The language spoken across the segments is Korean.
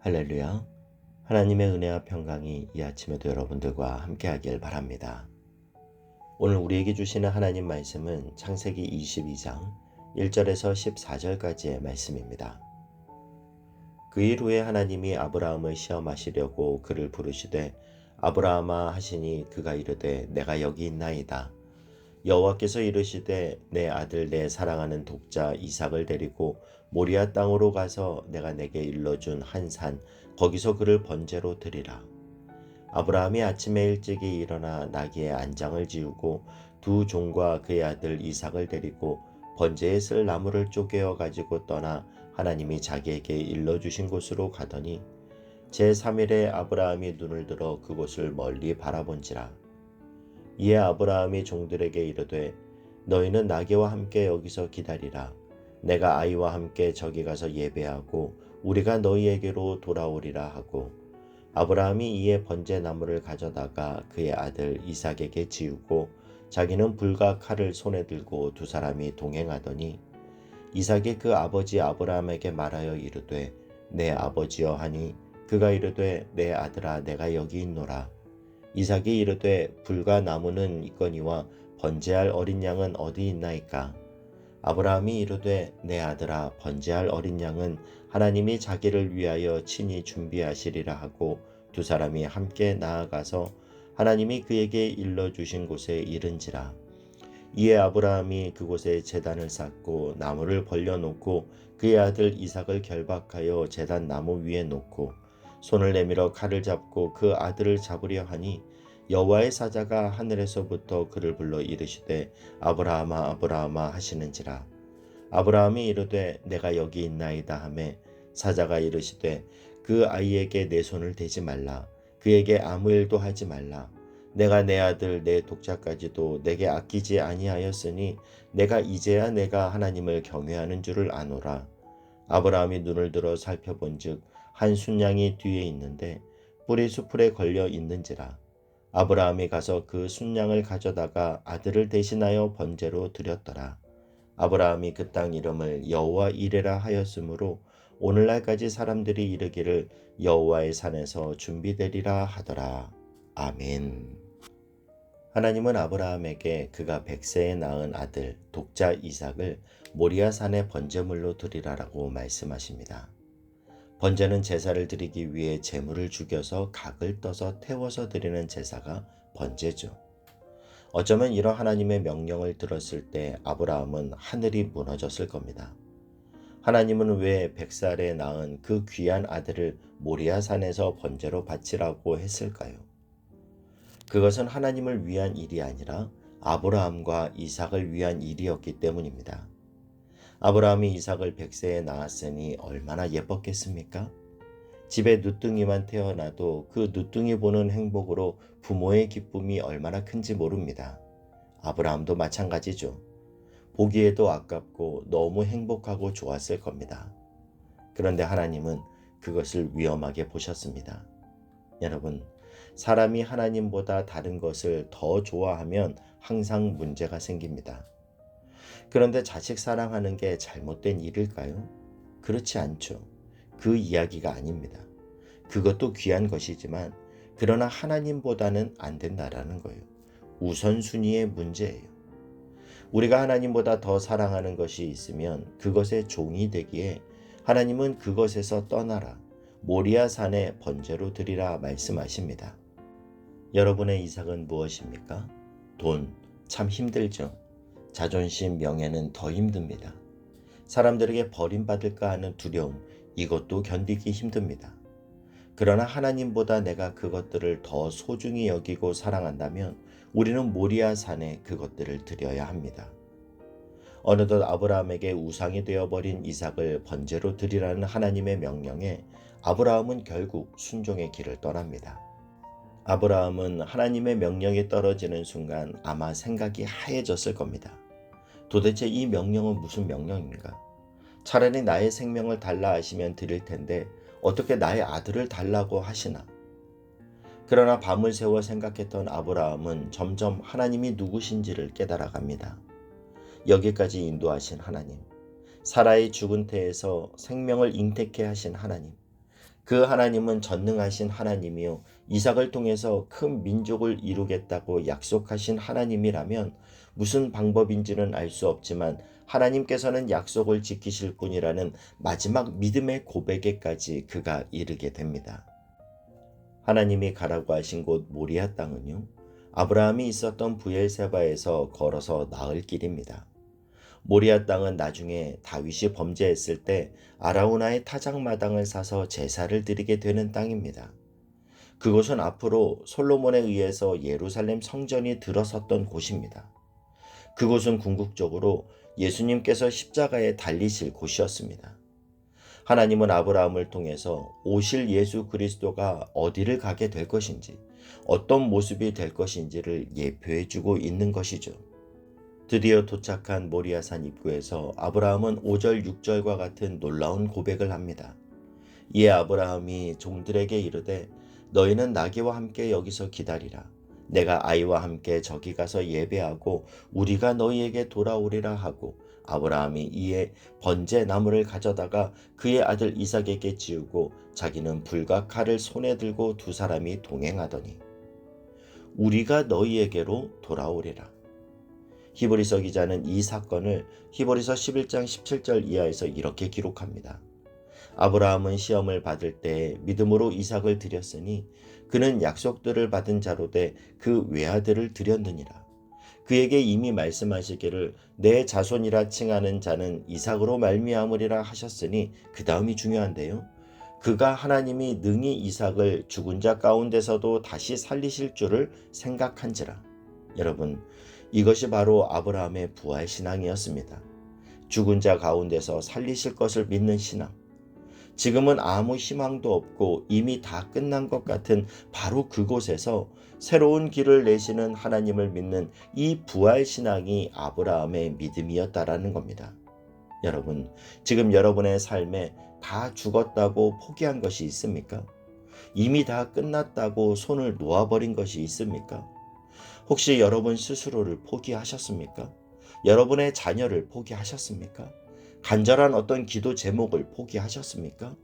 할렐루야. 하나님의 은혜와 평강이 이 아침에도 여러분들과 함께하길 바랍니다. 오늘 우리에게 주시는 하나님 말씀은 창세기 22장 1절에서 14절까지의 말씀입니다. 그 일 후에 하나님이 아브라함을 시험하시려고 그를 부르시되 아브라함아 하시니 그가 이르되 내가 여기 있나이다. 여호와께서 이르시되 내 아들 내 사랑하는 독자 이삭을 데리고 모리아 땅으로 가서 내가 내게 일러준 한 산 거기서 그를 번제로 드리라. 아브라함이 아침에 일찍이 일어나 나귀의 안장을 지우고 두 종과 그의 아들 이삭을 데리고 번제에 쓸 나무를 쪼개어 가지고 떠나 하나님이 자기에게 일러주신 곳으로 가더니 제3일에 아브라함이 눈을 들어 그곳을 멀리 바라본지라. 이에 아브라함이 종들에게 이르되 너희는 나귀와 함께 여기서 기다리라. 내가 아이와 함께 저기 가서 예배하고 우리가 너희에게로 돌아오리라 하고 아브라함이 이에 번제 나무를 가져다가 그의 아들 이삭에게 지우고 자기는 불과 칼을 손에 들고 두 사람이 동행하더니 이삭이 그 아버지 아브라함에게 말하여 이르되 내 아버지여 하니 그가 이르되 내 아들아 내가 여기 있노라. 이삭이 이르되 불과 나무는 있거니와 번제할 어린 양은 어디 있나이까. 아브라함이 이르되 내 아들아 번제할 어린 양은 하나님이 자기를 위하여 친히 준비하시리라 하고 두 사람이 함께 나아가서 하나님이 그에게 일러주신 곳에 이른지라. 이에 아브라함이 그곳에 제단을 쌓고 나무를 벌려놓고 그의 아들 이삭을 결박하여 제단 나무 위에 놓고 손을 내밀어 칼을 잡고 그 아들을 잡으려 하니 여호와의 사자가 하늘에서부터 그를 불러 이르시되 아브라함아 아브라함아 하시는지라. 아브라함이 이르되 내가 여기 있나이다 하매 사자가 이르시되 그 아이에게 내 손을 대지 말라. 그에게 아무 일도 하지 말라. 내가 내 아들 내 독자까지도 내게 아끼지 아니하였으니 내가 이제야 내가 하나님을 경외하는 줄을 아노라. 아브라함이 눈을 들어 살펴본즉 한 순양이 뒤에 있는데 뿔이 수풀에 걸려 있는지라. 아브라함이 가서 그 순양을 가져다가 아들을 대신하여 번제로 드렸더라. 아브라함이 그 땅 이름을 여호와 이레라 하였으므로 오늘날까지 사람들이 이르기를 여호와의 산에서 준비되리라 하더라. 아멘. 하나님은 아브라함에게 그가 100세에 낳은 아들 독자 이삭을 모리아 산의 번제물로 드리라라고 말씀하십니다. 번제는 제사를 드리기 위해 제물을 죽여서 각을 떠서 태워서 드리는 제사가 번제죠. 어쩌면 이런 하나님의 명령을 들었을 때 아브라함은 하늘이 무너졌을 겁니다. 하나님은 왜 100살에 낳은 그 귀한 아들을 모리아 산에서 번제로 바치라고 했을까요? 그것은 하나님을 위한 일이 아니라 아브라함과 이삭을 위한 일이었기 때문입니다. 아브라함이 이삭을 100세에 낳았으니 얼마나 예뻤겠습니까? 집에 누뚱이만 태어나도 그 누뚱이 보는 행복으로 부모의 기쁨이 얼마나 큰지 모릅니다. 아브라함도 마찬가지죠. 보기에도 아깝고 너무 행복하고 좋았을 겁니다. 그런데 하나님은 그것을 위험하게 보셨습니다. 여러분, 사람이 하나님보다 다른 것을 더 좋아하면 항상 문제가 생깁니다. 그런데 자식 사랑하는 게 잘못된 일일까요? 그렇지 않죠. 그 이야기가 아닙니다. 그것도 귀한 것이지만 그러나 하나님보다는 안 된다라는 거예요. 우선순위의 문제예요. 우리가 하나님보다 더 사랑하는 것이 있으면 그것의 종이 되기에 하나님은 그것에서 떠나라. 모리아 산에 번제로 드리라 말씀하십니다. 여러분의 이삭은 무엇입니까? 돈, 참 힘들죠. 자존심, 명예는 더 힘듭니다. 사람들에게 버림받을까 하는 두려움, 이것도 견디기 힘듭니다. 그러나 하나님보다 내가 그것들을 더 소중히 여기고 사랑한다면 우리는 모리아 산에 그것들을 드려야 합니다. 어느덧 아브라함에게 우상이 되어버린 이삭을 번제로 드리라는 하나님의 명령에 아브라함은 결국 순종의 길을 떠납니다. 아브라함은 하나님의 명령이 떨어지는 순간 아마 생각이 하얘졌을 겁니다. 도대체 이 명령은 무슨 명령인가? 차라리 나의 생명을 달라 하시면 드릴 텐데 어떻게 나의 아들을 달라고 하시나? 그러나 밤을 새워 생각했던 아브라함은 점점 하나님이 누구신지를 깨달아갑니다. 여기까지 인도하신 하나님, 사라의 죽은 태에서 생명을 잉태케 하신 하나님, 그 하나님은 전능하신 하나님이요 이삭을 통해서 큰 민족을 이루겠다고 약속하신 하나님이라면 무슨 방법인지는 알 수 없지만 하나님께서는 약속을 지키실 분이라는 마지막 믿음의 고백에까지 그가 이르게 됩니다. 하나님이 가라고 하신 곳 모리아 땅은요, 아브라함이 있었던 부엘세바에서 걸어서 나을 길입니다. 모리아 땅은 나중에 다윗이 범죄했을 때 아라우나의 타작마당을 사서 제사를 드리게 되는 땅입니다. 그곳은 앞으로 솔로몬에 의해서 예루살렘 성전이 들어섰던 곳입니다. 그곳은 궁극적으로 예수님께서 십자가에 달리실 곳이었습니다. 하나님은 아브라함을 통해서 오실 예수 그리스도가 어디를 가게 될 것인지, 어떤 모습이 될 것인지를 예표해 주고 있는 것이죠. 드디어 도착한 모리아산 입구에서 아브라함은 5절 6절과 같은 놀라운 고백을 합니다. 이에 아브라함이 종들에게 이르되 너희는 나귀와 함께 여기서 기다리라. 내가 아이와 함께 저기 가서 예배하고 우리가 너희에게 돌아오리라 하고 아브라함이 이에 번제 나무를 가져다가 그의 아들 이삭에게 지우고 자기는 불과 칼을 손에 들고 두 사람이 동행하더니 우리가 너희에게로 돌아오리라. 히브리서 기자는 이 사건을 히브리서 11장 17절 이하에서 이렇게 기록합니다. 아브라함은 시험을 받을 때 믿음으로 이삭을 드렸으니 그는 약속들을 받은 자로 돼 그 외아들을 드렸느니라. 그에게 이미 말씀하시기를 내 자손이라 칭하는 자는 이삭으로 말미암으리라 하셨으니 그 다음이 중요한데요. 그가 하나님이 능히 이삭을 죽은 자 가운데서도 다시 살리실 줄을 생각한지라. 여러분, 이것이 바로 아브라함의 부활 신앙이었습니다. 죽은 자 가운데서 살리실 것을 믿는 신앙. 지금은 아무 희망도 없고 이미 다 끝난 것 같은 바로 그곳에서 새로운 길을 내시는 하나님을 믿는 이 부활 신앙이 아브라함의 믿음이었다라는 겁니다. 여러분, 지금 여러분의 삶에 다 죽었다고 포기한 것이 있습니까? 이미 다 끝났다고 손을 놓아버린 것이 있습니까? 혹시 여러분 스스로를 포기하셨습니까? 여러분의 자녀를 포기하셨습니까? 간절한 어떤 기도 제목을 포기하셨습니까?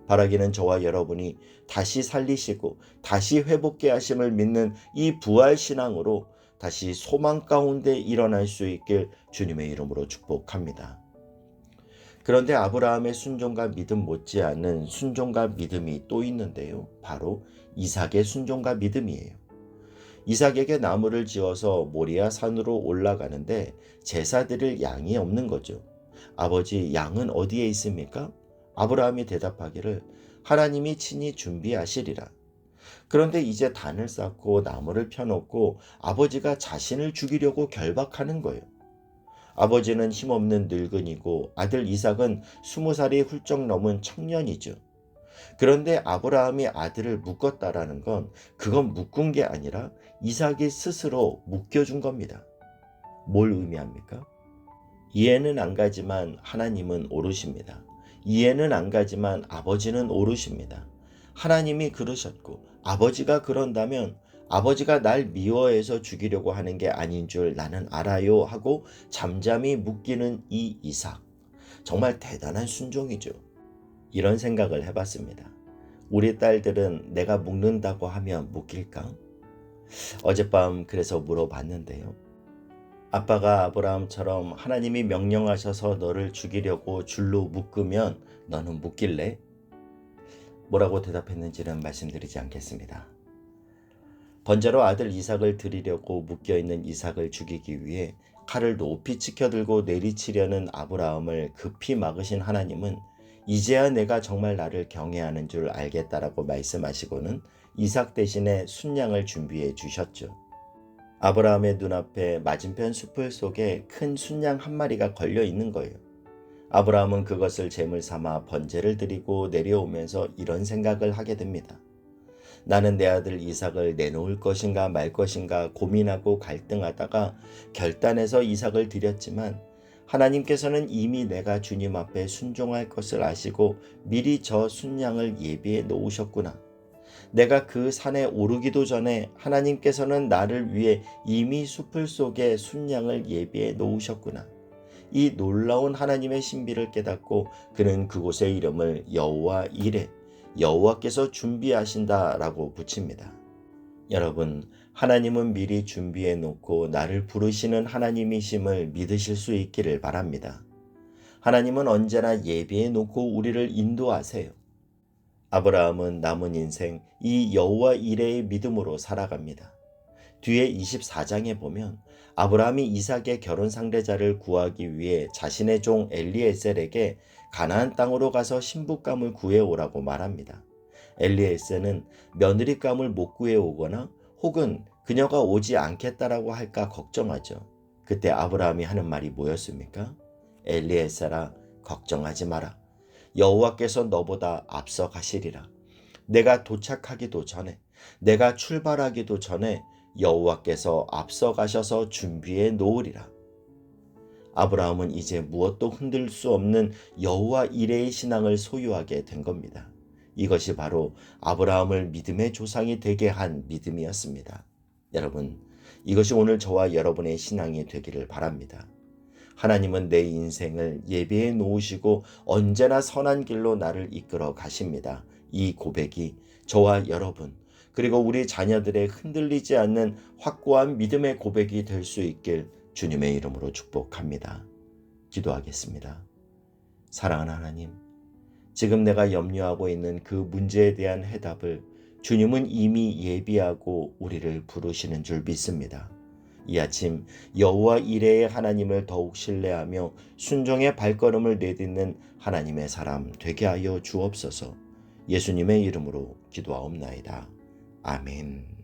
바라기는 저와 여러분이 다시 살리시고 다시 회복케 하심을 믿는 이 부활 신앙으로 다시 소망 가운데 일어날 수 있길 주님의 이름으로 축복합니다. 그런데 아브라함의 순종과 믿음 못지않은 순종과 믿음이 또 있는데요. 바로 이삭의 순종과 믿음이에요. 이삭에게 나무를 지어서 모리아 산으로 올라가는데 제사 드릴 양이 없는 거죠. 아버지, 양은 어디에 있습니까? 아브라함이 대답하기를 하나님이 친히 준비하시리라. 그런데 이제 단을 쌓고 나무를 펴놓고 아버지가 자신을 죽이려고 결박하는 거예요. 아버지는 힘없는 늙은이고 아들 이삭은 20살이 훌쩍 넘은 청년이죠. 그런데 아브라함이 아들을 묶었다라는 건 그건 묶은 게 아니라 이삭이 스스로 묶여준 겁니다. 뭘 의미합니까? 이해는 안 가지만 하나님은 오르십니다. 이해는 안 가지만 아버지는 오르십니다. 하나님이 그러셨고 아버지가 그런다면 아버지가 날 미워해서 죽이려고 하는 게 아닌 줄 나는 알아요 하고 잠잠히 묶이는 이 이삭. 정말 대단한 순종이죠. 이런 생각을 해봤습니다. 우리 딸들은 내가 묶는다고 하면 묶일까? 어젯밤 그래서 물어봤는데요. 아빠가 아브라함처럼 하나님이 명령하셔서 너를 죽이려고 줄로 묶으면 너는 묶일래? 뭐라고 대답했는지는 말씀드리지 않겠습니다. 번제로 아들 이삭을 드리려고 묶여있는 이삭을 죽이기 위해 칼을 높이 치켜들고 내리치려는 아브라함을 급히 막으신 하나님은 이제야 내가 정말 나를 경외하는 줄 알겠다라고 말씀하시고는 이삭 대신에 순양을 준비해 주셨죠. 아브라함의 눈앞에 맞은편 숲을 속에 큰 순양 한 마리가 걸려 있는 거예요. 아브라함은 그것을 제물 삼아 번제를 드리고 내려오면서 이런 생각을 하게 됩니다. 나는 내 아들 이삭을 내놓을 것인가 말 것인가 고민하고 갈등하다가 결단해서 이삭을 드렸지만 하나님께서는 이미 내가 주님 앞에 순종할 것을 아시고 미리 저 순양을 예비해 놓으셨구나. 내가 그 산에 오르기도 전에 하나님께서는 나를 위해 이미 숲을 속에 순양을 예비해 놓으셨구나. 이 놀라운 하나님의 신비를 깨닫고 그는 그곳의 이름을 여호와 이레, 여호와께서 준비하신다라고 붙입니다. 여러분, 하나님은 미리 준비해 놓고 나를 부르시는 하나님이심을 믿으실 수 있기를 바랍니다. 하나님은 언제나 예비해 놓고 우리를 인도하세요. 아브라함은 남은 인생 이 여호와 이레의 믿음으로 살아갑니다. 뒤에 24장에 보면 아브라함이 이삭의 결혼 상대자를 구하기 위해 자신의 종 엘리에셀에게 가나안 땅으로 가서 신부감을 구해오라고 말합니다. 엘리에셀은 며느리감을 못 구해오거나 혹은 그녀가 오지 않겠다라고 할까 걱정하죠. 그때 아브라함이 하는 말이 뭐였습니까? 엘리에셀아, 걱정하지 마라. 여호와께서 너보다 앞서 가시리라. 내가 도착하기도 전에, 내가 출발하기도 전에 여호와께서 앞서 가셔서 준비해 놓으리라. 아브라함은 이제 무엇도 흔들 수 없는 여호와 이레의 신앙을 소유하게 된 겁니다. 이것이 바로 아브라함을 믿음의 조상이 되게 한 믿음이었습니다. 여러분, 이것이 오늘 저와 여러분의 신앙이 되기를 바랍니다. 하나님은 내 인생을 예비해 놓으시고 언제나 선한 길로 나를 이끌어 가십니다. 이 고백이 저와 여러분, 그리고 우리 자녀들의 흔들리지 않는 확고한 믿음의 고백이 될 수 있길 주님의 이름으로 축복합니다. 기도하겠습니다. 사랑하는 하나님, 지금 내가 염려하고 있는 그 문제에 대한 해답을 주님은 이미 예비하고 우리를 부르시는 줄 믿습니다. 이 아침 여호와 이레의 하나님을 더욱 신뢰하며 순종의 발걸음을 내딛는 하나님의 사람 되게 하여 주옵소서. 예수님의 이름으로 기도하옵나이다. 아멘.